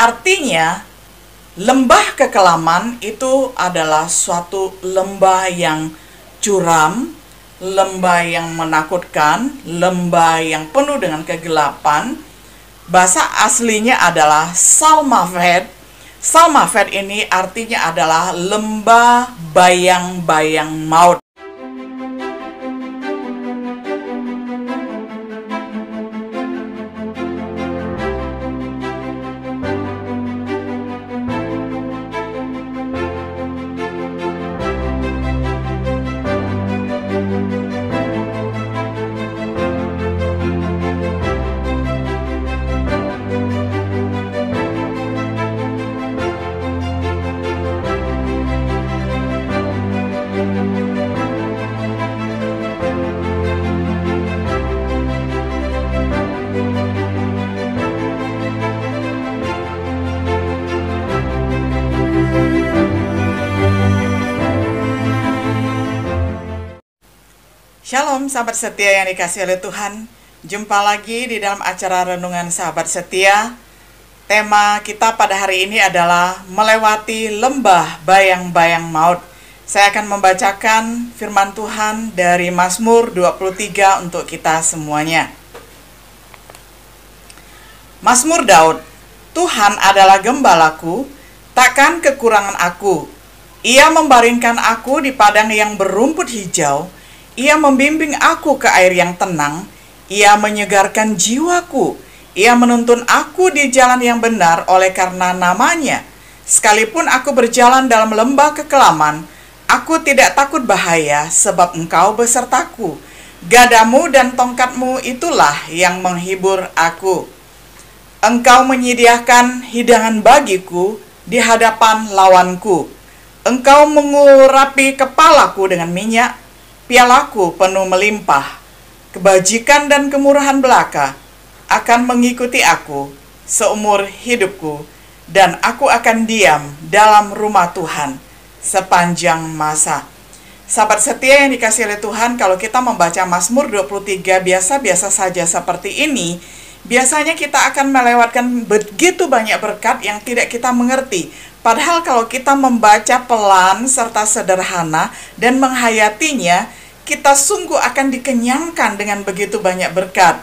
Artinya, lembah kekelaman itu adalah suatu lembah yang curam, lembah yang menakutkan, lembah yang penuh dengan kegelapan. Bahasa aslinya adalah Salmaved. Salmaved ini artinya adalah lembah bayang-bayang maut. Shalom sahabat setia yang dikasihi oleh Tuhan. Jumpa lagi di dalam acara Renungan Sahabat Setia. Tema kita pada hari ini adalah melewati lembah bayang-bayang maut. Saya akan membacakan firman Tuhan dari Mazmur 23 untuk kita semuanya. Mazmur Daud. Tuhan adalah gembalaku, takkan kekurangan aku. Ia membaringkan aku di padang yang berumput hijau. Ia membimbing aku ke air yang tenang. Ia menyegarkan jiwaku. Ia menuntun aku di jalan yang benar oleh karena namanya. Sekalipun aku berjalan dalam lembah kekelaman, aku tidak takut bahaya, sebab Engkau besertaku. Gadamu dan tongkatmu itulah yang menghibur aku. Engkau menyediakan hidangan bagiku di hadapan lawanku. Engkau mengurapi kepalaku dengan minyak. Pialaku penuh melimpah. Kebajikan dan kemurahan belaka akan mengikuti aku seumur hidupku, dan aku akan diam dalam rumah Tuhan sepanjang masa. Sahabat setia yang dikasihi oleh Tuhan, kalau kita membaca Mazmur 23 biasa-biasa saja seperti ini, biasanya kita akan melewatkan begitu banyak berkat yang tidak kita mengerti. Padahal kalau kita membaca pelan serta sederhana dan menghayatinya, kita sungguh akan dikenyangkan dengan begitu banyak berkat.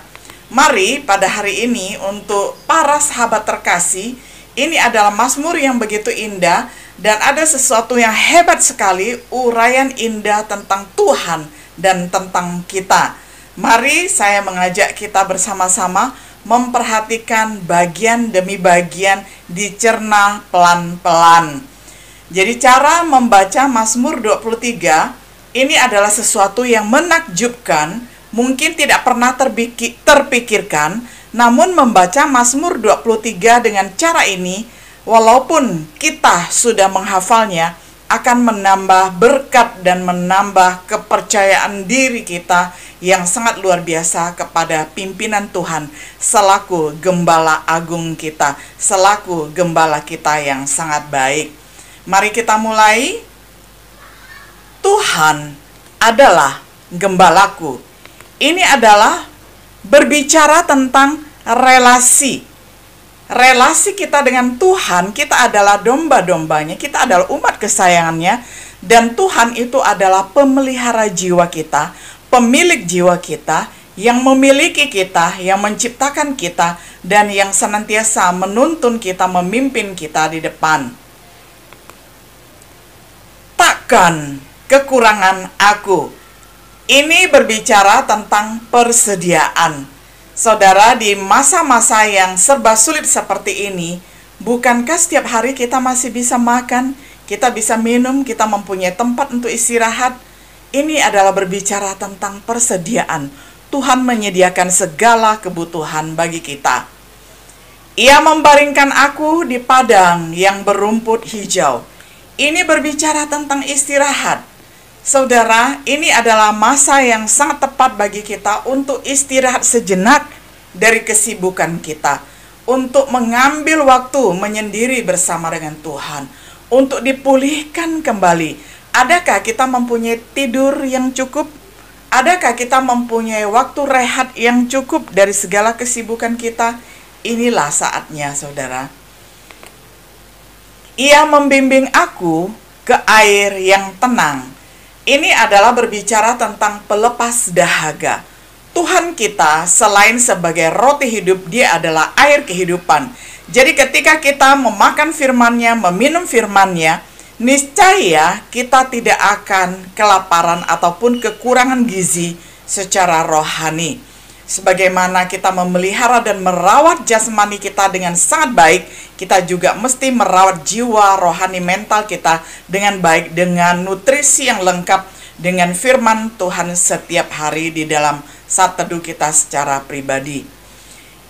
Mari pada hari ini untuk para sahabat terkasih, ini adalah Mazmur yang begitu indah dan ada sesuatu yang hebat sekali, uraian indah tentang Tuhan dan tentang kita. Mari saya mengajak kita bersama-sama memperhatikan bagian demi bagian, dicerna pelan-pelan. Jadi cara membaca Mazmur 23 ini adalah sesuatu yang menakjubkan, mungkin tidak pernah terpikirkan, namun membaca Mazmur 23 dengan cara ini, walaupun kita sudah menghafalnya, akan menambah berkat dan menambah kepercayaan diri kita yang sangat luar biasa kepada pimpinan Tuhan selaku gembala agung kita, selaku gembala kita yang sangat baik. Mari kita mulai. Tuhan adalah gembalaku. Ini adalah berbicara tentang relasi. Relasi kita dengan Tuhan, kita adalah domba-dombanya, kita adalah umat kesayangannya, dan Tuhan itu adalah pemelihara jiwa kita, pemilik jiwa kita, yang memiliki kita, yang menciptakan kita, dan yang senantiasa menuntun kita, memimpin kita di depan. Takkan kekurangan aku. Ini berbicara tentang persediaan. Saudara, di masa-masa yang serba sulit seperti ini, bukankah setiap hari kita masih bisa makan, kita bisa minum, kita mempunyai tempat untuk istirahat? Ini adalah berbicara tentang persediaan. Tuhan menyediakan segala kebutuhan bagi kita. Ia membaringkan aku di padang yang berumput hijau. Ini berbicara tentang istirahat. Saudara, ini adalah masa yang sangat tepat bagi kita untuk istirahat sejenak dari kesibukan kita, untuk mengambil waktu menyendiri bersama dengan Tuhan, untuk dipulihkan kembali. Adakah kita mempunyai tidur yang cukup? Adakah kita mempunyai waktu rehat yang cukup dari segala kesibukan kita? Inilah saatnya, saudara. Ia membimbing aku ke air yang tenang. Ini adalah berbicara tentang pelepas dahaga. Tuhan kita selain sebagai roti hidup, dia adalah air kehidupan. Jadi ketika kita memakan firman-Nya, meminum firman-Nya, niscaya kita tidak akan kelaparan ataupun kekurangan gizi secara rohani. Sebagaimana kita memelihara dan merawat jasmani kita dengan sangat baik, kita juga mesti merawat jiwa, rohani, mental kita dengan baik, dengan nutrisi yang lengkap, dengan firman Tuhan setiap hari di dalam saat teduh kita secara pribadi.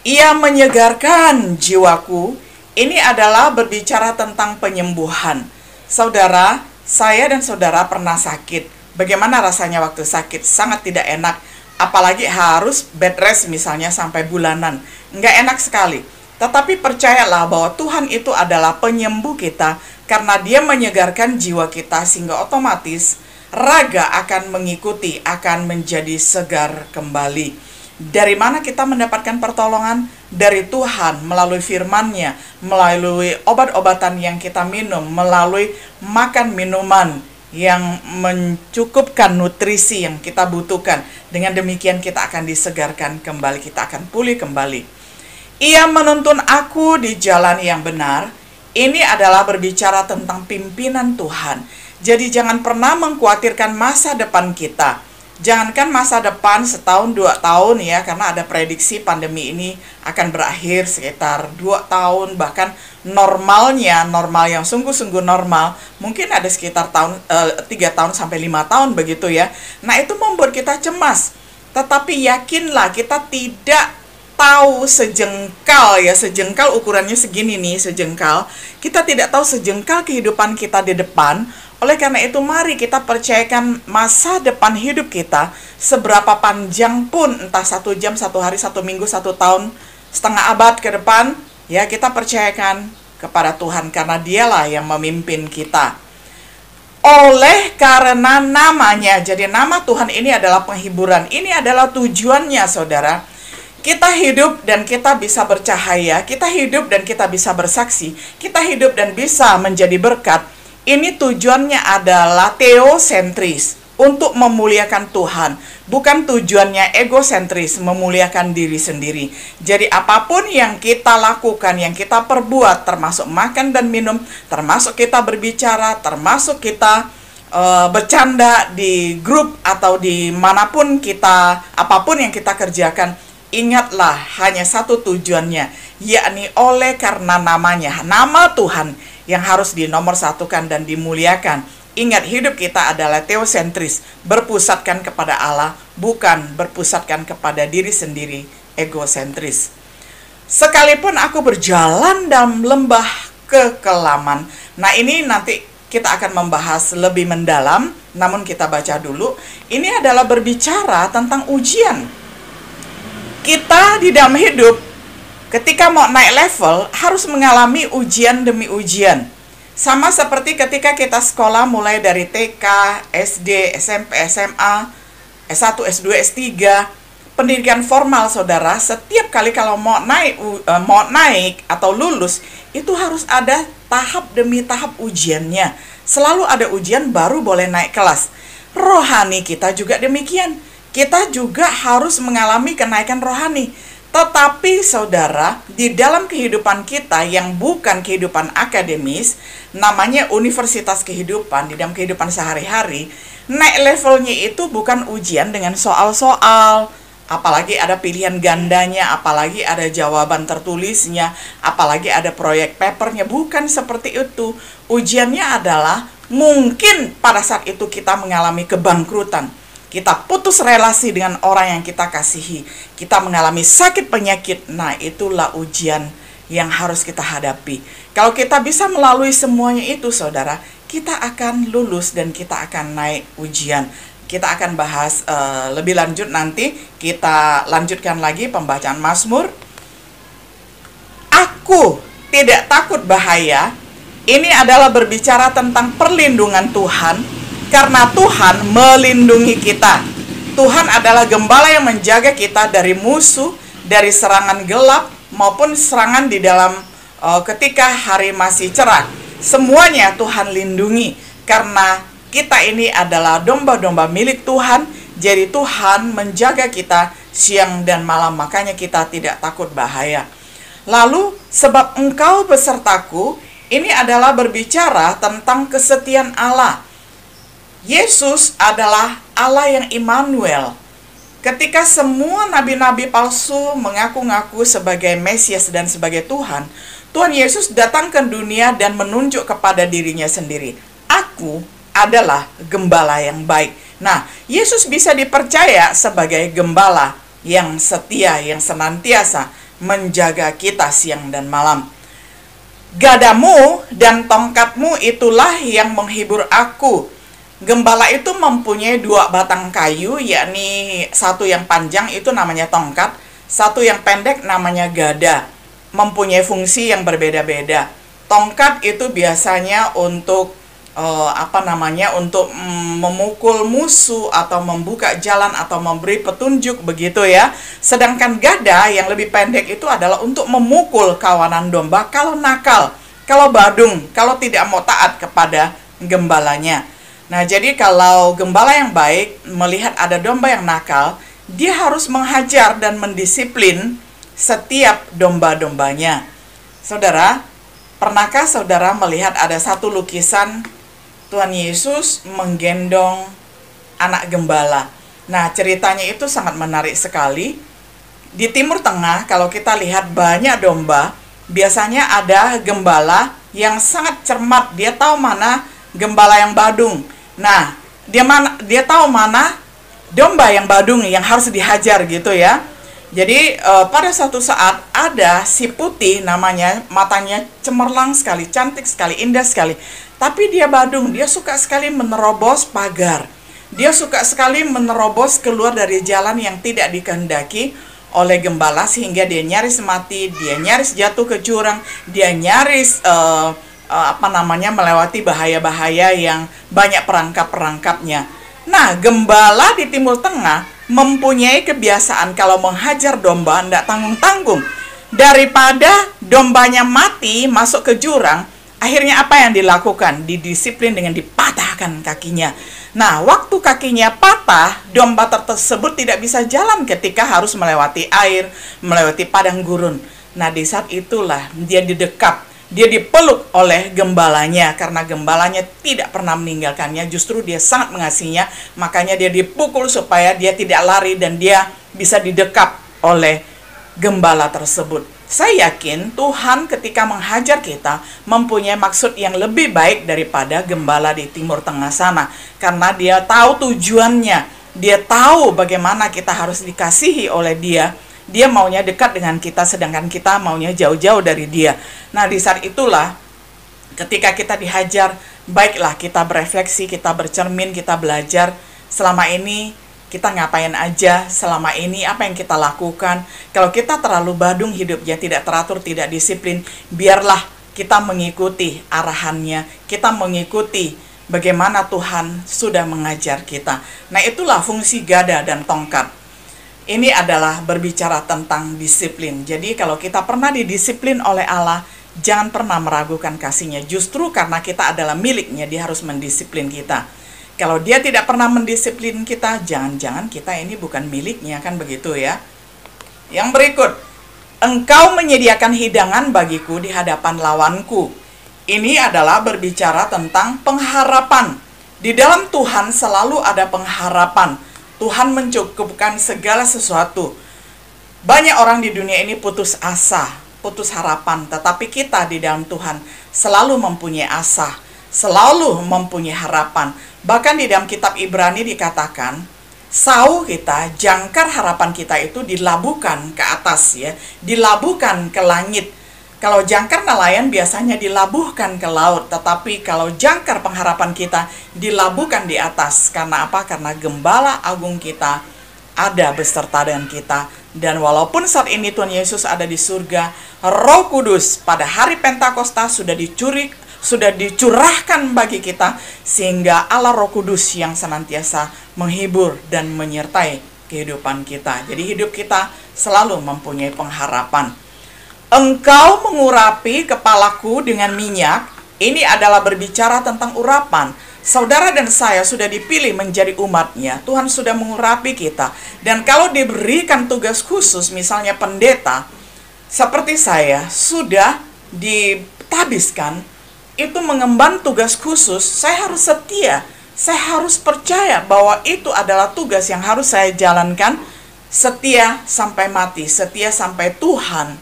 Ia menyegarkan jiwaku. Ini adalah berbicara tentang penyembuhan. Saudara, saya dan saudara pernah sakit. Bagaimana rasanya waktu sakit? Sangat tidak enak. Apalagi harus bed rest misalnya sampai bulanan. Nggak enak sekali. Tetapi percayalah bahwa Tuhan itu adalah penyembuh kita, karena Dia menyegarkan jiwa kita sehingga otomatis raga akan mengikuti, akan menjadi segar kembali. Dari mana kita mendapatkan pertolongan? Dari Tuhan, melalui firman-Nya, melalui obat-obatan yang kita minum, melalui makan minuman yang mencukupkan nutrisi yang kita butuhkan. Dengan demikian kita akan disegarkan kembali, kita akan pulih kembali. Ia menuntun aku di jalan yang benar. Ini adalah berbicara tentang pimpinan Tuhan. Jadi jangan pernah mengkhawatirkan masa depan kita. Jangankan masa depan setahun, 2 tahun ya, karena ada prediksi pandemi ini akan berakhir sekitar 2 tahun, bahkan normal yang sungguh-sungguh normal, mungkin ada sekitar 3 tahun sampai 5 tahun begitu ya. Nah itu membuat kita cemas, tetapi yakinlah kita tidak tahu sejengkal ya, sejengkal ukurannya segini nih, sejengkal. Kita tidak tahu sejengkal kehidupan kita di depan. Oleh karena itu mari kita percayakan masa depan hidup kita, seberapa panjang pun, entah 1 jam, 1 hari, 1 minggu, 1 tahun, setengah abad ke depan, ya kita percayakan kepada Tuhan, karena Dialah yang memimpin kita. Oleh karena namanya, jadi nama Tuhan ini adalah penghiburan, ini adalah tujuannya saudara. Kita hidup dan kita bisa bercahaya, kita hidup dan kita bisa bersaksi, kita hidup dan bisa menjadi berkat. Ini tujuannya adalah teosentris, untuk memuliakan Tuhan. Bukan tujuannya egosentris, memuliakan diri sendiri. Jadi apapun yang kita lakukan, yang kita perbuat, termasuk makan dan minum, termasuk kita berbicara, termasuk kita bercanda di grup atau di manapun kita, apapun yang kita kerjakan, ingatlah hanya satu tujuannya, yakni oleh karena namanya, nama Tuhan yang harus dinomorsatukan dan dimuliakan. Ingat, hidup kita adalah teosentris, berpusatkan kepada Allah, bukan berpusatkan kepada diri sendiri, egosentris. Sekalipun aku berjalan dalam lembah kekelaman. Nah ini nanti kita akan membahas lebih mendalam, namun kita baca dulu. Ini adalah berbicara tentang ujian. Kita di dalam hidup, ketika mau naik level, harus mengalami ujian demi ujian. Sama seperti ketika kita sekolah mulai dari TK, SD, SMP, SMA, S1, S2, S3, pendidikan formal saudara, setiap kali kalau mau naik atau lulus, itu harus ada tahap demi tahap ujiannya. Selalu ada ujian baru boleh naik kelas. Rohani kita juga demikian. Kita juga harus mengalami kenaikan rohani. Tetapi saudara, di dalam kehidupan kita yang bukan kehidupan akademis, namanya universitas kehidupan, di dalam kehidupan sehari-hari, naik levelnya itu bukan ujian dengan soal-soal, apalagi ada pilihan gandanya, apalagi ada jawaban tertulisnya, apalagi ada proyek papernya. Bukan seperti itu. Ujiannya adalah mungkin pada saat itu kita mengalami kebangkrutan, kita putus relasi dengan orang yang kita kasihi, kita mengalami sakit penyakit. Nah itulah ujian yang harus kita hadapi. Kalau kita bisa melalui semuanya itu saudara, kita akan lulus dan kita akan naik ujian. Kita akan bahas lebih lanjut nanti. Kita lanjutkan lagi pembacaan Mazmur. Aku tidak takut bahaya. Ini adalah berbicara tentang perlindungan Tuhan, karena Tuhan melindungi kita. Tuhan adalah gembala yang menjaga kita dari musuh, dari serangan gelap maupun serangan di dalam ketika hari masih cerah. Semuanya Tuhan lindungi, karena kita ini adalah domba-domba milik Tuhan. Jadi Tuhan menjaga kita siang dan malam, makanya kita tidak takut bahaya. Lalu, sebab engkau besertaku, ini adalah berbicara tentang kesetiaan Allah. Yesus adalah Allah yang Immanuel. Ketika semua nabi-nabi palsu mengaku-ngaku sebagai Mesias dan sebagai Tuhan, Tuhan Yesus datang ke dunia dan menunjuk kepada dirinya sendiri. Aku adalah gembala yang baik. Nah, Yesus bisa dipercaya sebagai gembala yang setia, yang senantiasa menjaga kita siang dan malam. Gadamu dan tongkatmu itulah yang menghibur aku. Gembala itu mempunyai 2 batang kayu, yakni satu yang panjang itu namanya tongkat, satu yang pendek namanya gada. Mempunyai fungsi yang berbeda-beda. Tongkat itu biasanya untuk untuk memukul musuh atau membuka jalan atau memberi petunjuk, begitu ya. Sedangkan gada yang lebih pendek itu adalah untuk memukul kawanan domba kalau nakal, kalau badung, kalau tidak mau taat kepada gembalanya. Nah, jadi kalau gembala yang baik melihat ada domba yang nakal, dia harus menghajar dan mendisiplin setiap domba-dombanya. Saudara, pernahkah saudara melihat ada satu lukisan Tuhan Yesus menggendong anak gembala? Nah, ceritanya itu sangat menarik sekali. Di Timur Tengah, kalau kita lihat banyak domba, biasanya ada gembala yang sangat cermat. Dia tahu mana gembala yang badung. Nah, dia tahu mana domba yang badung yang harus dihajar, gitu ya. Jadi pada suatu saat ada si putih namanya, matanya cemerlang sekali, cantik sekali, indah sekali. Tapi dia badung, dia suka sekali menerobos pagar. Dia suka sekali menerobos keluar dari jalan yang tidak dikehendaki oleh gembala, sehingga dia nyaris mati, dia nyaris jatuh ke jurang, dia nyaris melewati bahaya-bahaya yang banyak perangkap-perangkapnya. Nah, gembala di Timur Tengah mempunyai kebiasaan kalau menghajar domba tidak tanggung-tanggung. Daripada dombanya mati masuk ke jurang, akhirnya apa yang dilakukan? Didisiplin dengan dipatahkan kakinya. Nah, waktu kakinya patah, domba tersebut tidak bisa jalan ketika harus melewati air, melewati padang gurun. Nah, di saat itulah dia didekap, dia dipeluk oleh gembalanya, karena gembalanya tidak pernah meninggalkannya, justru dia sangat mengasihinya, makanya dia dipukul supaya dia tidak lari dan dia bisa didekap oleh gembala tersebut. Saya yakin Tuhan ketika menghajar kita mempunyai maksud yang lebih baik daripada gembala di Timur Tengah sana, karena dia tahu tujuannya, dia tahu bagaimana kita harus dikasihi oleh dia. Dia maunya dekat dengan kita, sedangkan kita maunya jauh-jauh dari dia. Nah, di saat itulah ketika kita dihajar, baiklah kita berefleksi, kita bercermin, kita belajar selama ini kita ngapain aja, selama ini apa yang kita lakukan. Kalau kita terlalu badung hidupnya, tidak teratur, tidak disiplin, biarlah kita mengikuti arahannya, kita mengikuti bagaimana Tuhan sudah mengajar kita. Nah, itulah fungsi gada dan tongkat. Ini adalah berbicara tentang disiplin. Jadi kalau kita pernah didisiplin oleh Allah, jangan pernah meragukan kasih-Nya. Justru karena kita adalah milik-Nya, Dia harus mendisiplin kita. Kalau Dia tidak pernah mendisiplin kita, jangan-jangan kita ini bukan milik-Nya, kan begitu ya. Yang berikut, engkau menyediakan hidangan bagiku di hadapan lawanku. Ini adalah berbicara tentang pengharapan. Di dalam Tuhan selalu ada pengharapan. Tuhan mencukupkan segala sesuatu. Banyak orang di dunia ini putus asa, putus harapan, tetapi kita di dalam Tuhan selalu mempunyai asa, selalu mempunyai harapan. Bahkan di dalam kitab Ibrani dikatakan, sau kita, jangkar harapan kita itu dilabuhkan ke atas ya, dilabuhkan ke langit. Kalau jangkar nelayan biasanya dilabuhkan ke laut, tetapi kalau jangkar pengharapan kita dilabuhkan di atas. Karena apa? Karena gembala agung kita ada beserta dengan kita. Dan walaupun saat ini Tuhan Yesus ada di surga, Roh Kudus pada hari Pentakosta sudah dicurahkan bagi kita, sehingga Allah Roh Kudus yang senantiasa menghibur dan menyertai kehidupan kita. Jadi hidup kita selalu mempunyai pengharapan. Engkau mengurapi kepalaku dengan minyak, Ini adalah berbicara tentang urapan. Saudara dan saya sudah dipilih menjadi umatnya. Tuhan sudah mengurapi kita. Dan kalau diberikan tugas khusus, misalnya pendeta, seperti saya, sudah ditabiskan, itu mengemban tugas khusus, saya harus setia. Saya harus percaya bahwa itu adalah tugas yang harus saya jalankan, setia sampai mati, setia sampai Tuhan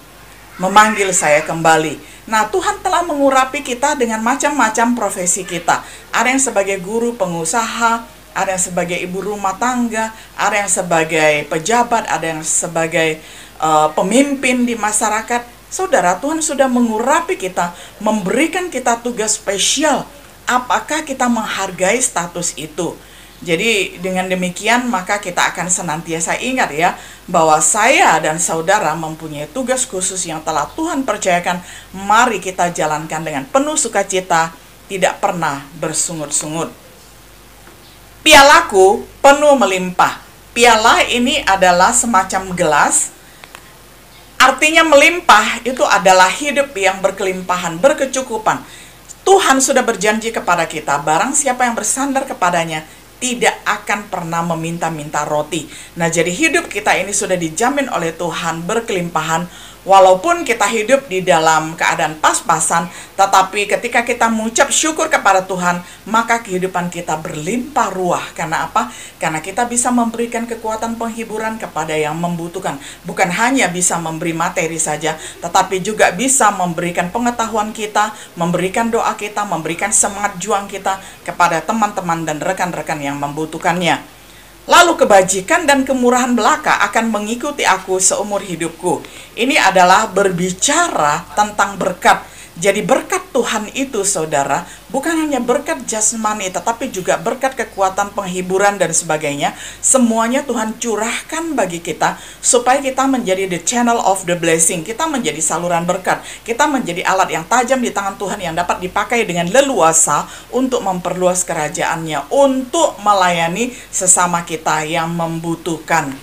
memanggil saya kembali. Nah, Tuhan telah mengurapi kita dengan macam-macam profesi kita. Ada yang sebagai guru, pengusaha, ada yang sebagai ibu rumah tangga, ada yang sebagai pejabat, ada yang sebagai pemimpin di masyarakat. Saudara, Tuhan sudah mengurapi kita, memberikan kita tugas spesial. Apakah kita menghargai status itu? Jadi dengan demikian maka kita akan senantiasa ingat ya, bahwa saya dan saudara mempunyai tugas khusus yang telah Tuhan percayakan. Mari kita jalankan dengan penuh sukacita, tidak pernah bersungut-sungut. Pialaku penuh melimpah. Piala ini adalah semacam gelas. Artinya melimpah itu adalah hidup yang berkelimpahan, berkecukupan. Tuhan sudah berjanji kepada kita, barang siapa yang bersandar kepadanya tidak akan pernah meminta-minta roti. Nah, jadi hidup kita ini sudah dijamin oleh Tuhan berkelimpahan. Walaupun kita hidup di dalam keadaan pas-pasan, tetapi ketika kita mengucap syukur kepada Tuhan, maka kehidupan kita berlimpah ruah. Karena apa? Karena kita bisa memberikan kekuatan penghiburan kepada yang membutuhkan. Bukan hanya bisa memberi materi saja, tetapi juga bisa memberikan pengetahuan kita, memberikan doa kita, memberikan semangat juang kita kepada teman-teman dan rekan-rekan yang membutuhkannya. Lalu kebajikan dan kemurahan belaka akan mengikuti aku seumur hidupku. Ini adalah berbicara tentang berkat. Jadi berkat Tuhan itu, saudara, bukan hanya berkat jasmani, tetapi juga berkat kekuatan penghiburan dan sebagainya. Semuanya Tuhan curahkan bagi kita, supaya kita menjadi the channel of the blessing. Kita menjadi saluran berkat. Kita menjadi alat yang tajam di tangan Tuhan yang dapat dipakai dengan leluasa untuk memperluas kerajaannya, untuk melayani sesama kita yang membutuhkan.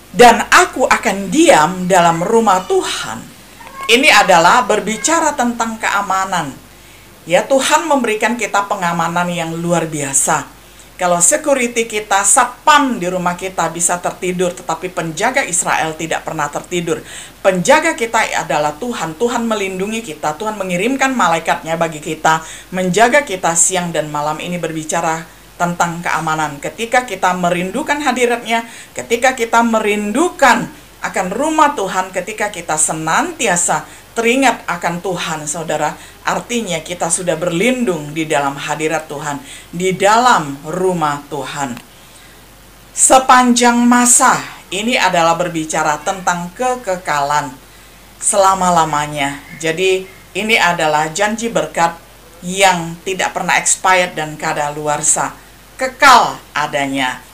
Dan aku akan diam dalam rumah Tuhan. Ini adalah berbicara tentang keamanan. Ya, Tuhan memberikan kita pengamanan yang luar biasa. Kalau security kita, satpam di rumah kita bisa tertidur, tetapi penjaga Israel tidak pernah tertidur. Penjaga kita adalah Tuhan. Tuhan melindungi kita. Tuhan mengirimkan malaikatnya bagi kita, menjaga kita siang dan malam. Ini berbicara tentang keamanan. Ketika kita merindukan hadiratnya, ketika kita merindukan akan rumah Tuhan, ketika kita senantiasa teringat akan Tuhan, saudara, artinya kita sudah berlindung di dalam hadirat Tuhan, di dalam rumah Tuhan. Sepanjang masa, ini adalah berbicara tentang kekekalan selama-lamanya. Jadi ini adalah janji berkat yang tidak pernah expired dan kadaluarsa, kekal adanya.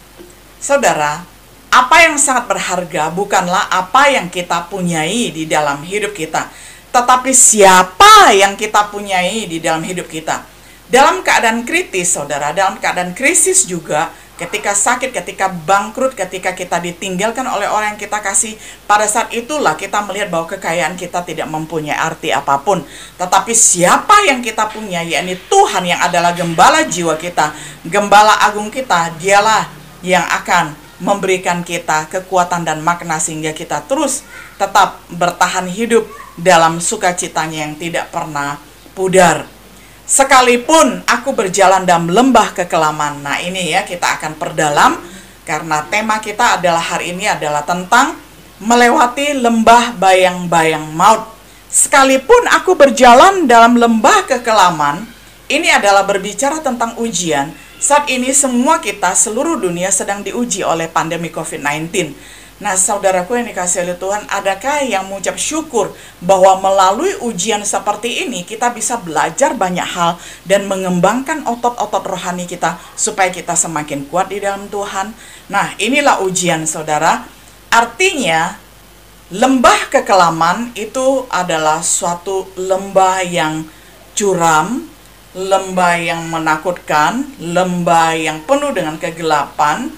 Saudara, apa yang sangat berharga bukanlah apa yang kita punyai di dalam hidup kita, tetapi siapa yang kita punyai di dalam hidup kita. Dalam keadaan kritis, saudara, dalam keadaan krisis juga, ketika sakit, ketika bangkrut, ketika kita ditinggalkan oleh orang yang kita kasih, pada saat itulah kita melihat bahwa kekayaan kita tidak mempunyai arti apapun. Tetapi siapa yang kita punya, yakni Tuhan yang adalah gembala jiwa kita, gembala agung kita, dialah yang akan memberikan kita kekuatan dan makna sehingga kita terus tetap bertahan hidup dalam sukacitanya yang tidak pernah pudar. Sekalipun aku berjalan dalam lembah kekelaman. Nah, ini ya kita akan perdalam, karena tema kita adalah hari ini adalah tentang melewati lembah bayang-bayang maut. Sekalipun aku berjalan dalam lembah kekelaman, ini adalah berbicara tentang ujian. Saat ini semua kita, seluruh dunia sedang diuji oleh pandemi COVID-19. Nah, saudaraku yang dikasihi oleh Tuhan, adakah yang mengucap syukur bahwa melalui ujian seperti ini kita bisa belajar banyak hal dan mengembangkan otot-otot rohani kita supaya kita semakin kuat di dalam Tuhan? Nah, inilah ujian, saudara. Artinya, lembah kekelaman itu adalah suatu lembah yang curam, lembah yang menakutkan, lembah yang penuh dengan kegelapan.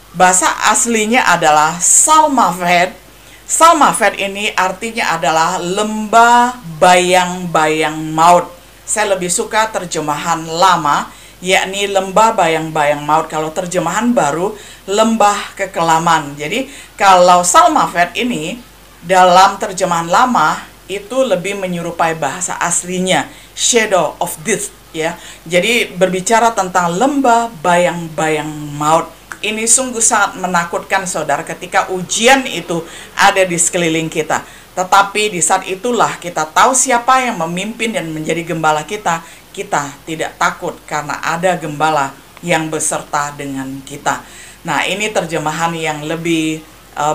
Bahasa aslinya adalah Salmaved. Salmaved ini artinya adalah lembah bayang-bayang maut. Saya lebih suka terjemahan lama, yakni lembah bayang-bayang maut. Kalau terjemahan baru, lembah kekelaman. Jadi kalau Salmafed ini dalam terjemahan lama itu lebih menyerupai bahasa aslinya, shadow of death, ya. Jadi berbicara tentang lembah bayang-bayang maut. Ini sungguh sangat menakutkan, saudara, ketika ujian itu ada di sekeliling kita. Tetapi di saat itulah kita tahu siapa yang memimpin dan menjadi gembala kita. Kita tidak takut karena ada gembala yang beserta dengan kita. Nah, ini terjemahan yang lebih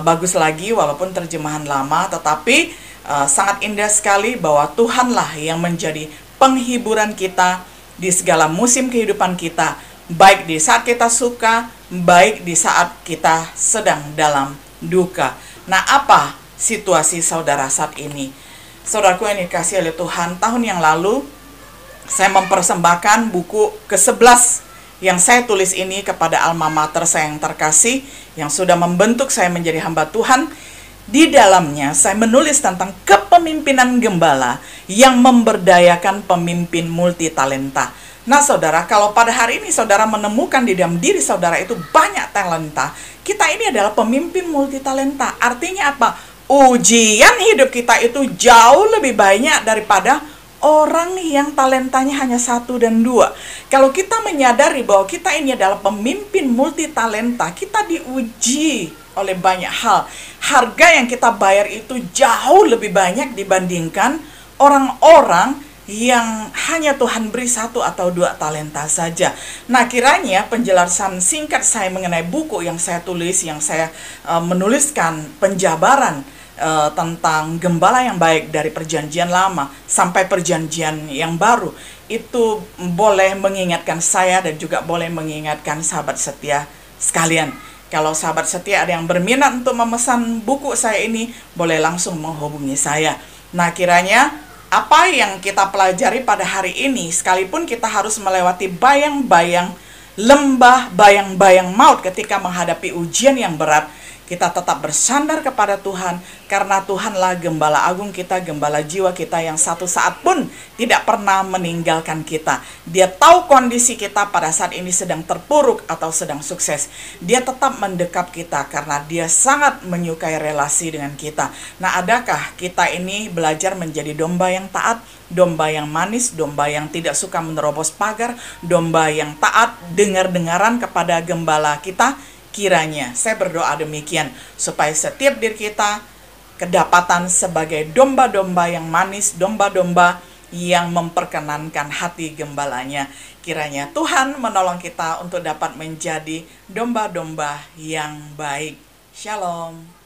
bagus lagi, walaupun terjemahan lama, tetapi sangat indah sekali bahwa Tuhanlah yang menjadi penghiburan kita di segala musim kehidupan kita, baik di saat kita suka, baik di saat kita sedang dalam duka. Nah, apa situasi saudara saat ini? Saudaraku yang dikasihi oleh Tuhan, tahun yang lalu saya mempersembahkan buku ke-11 yang saya tulis ini kepada alma mater saya yang terkasih, yang sudah membentuk saya menjadi hamba Tuhan. Di dalamnya saya menulis tentang kepemimpinan gembala yang memberdayakan pemimpin multitalenta. Nah, saudara, kalau pada hari ini saudara menemukan di dalam diri saudara itu banyak talenta, kita ini adalah pemimpin multitalenta. Artinya apa? Ujian hidup kita itu jauh lebih banyak daripada orang yang talentanya hanya 1 dan 2. Kalau kita menyadari bahwa kita ini adalah pemimpin multitalenta, kita diuji oleh banyak hal. Harga yang kita bayar itu jauh lebih banyak dibandingkan orang-orang yang hanya Tuhan beri 1 atau 2 talenta saja. Nah, kiranya penjelasan singkat saya mengenai buku yang saya tulis, yang saya menuliskan penjabaran tentang gembala yang baik dari perjanjian lama sampai perjanjian yang baru, itu boleh mengingatkan saya dan juga boleh mengingatkan sahabat setia sekalian. Kalau sahabat setia ada yang berminat untuk memesan buku saya ini, boleh langsung menghubungi saya. Nah, kiranya apa yang kita pelajari pada hari ini, sekalipun kita harus melewati bayang-bayang lembah, bayang-bayang maut ketika menghadapi ujian yang berat, kita tetap bersandar kepada Tuhan, karena Tuhanlah gembala agung kita, gembala jiwa kita yang satu saat pun tidak pernah meninggalkan kita. Dia tahu kondisi kita pada saat ini sedang terpuruk atau sedang sukses. Dia tetap mendekap kita karena dia sangat menyukai relasi dengan kita. Nah, adakah kita ini belajar menjadi domba yang taat, domba yang manis, domba yang tidak suka menerobos pagar, domba yang taat dengar-dengaran kepada gembala kita? Kiranya saya berdoa demikian, supaya setiap diri kita kedapatan sebagai domba-domba yang manis, domba-domba yang memperkenankan hati gembalanya. Kiranya Tuhan menolong kita untuk dapat menjadi domba-domba yang baik. Shalom.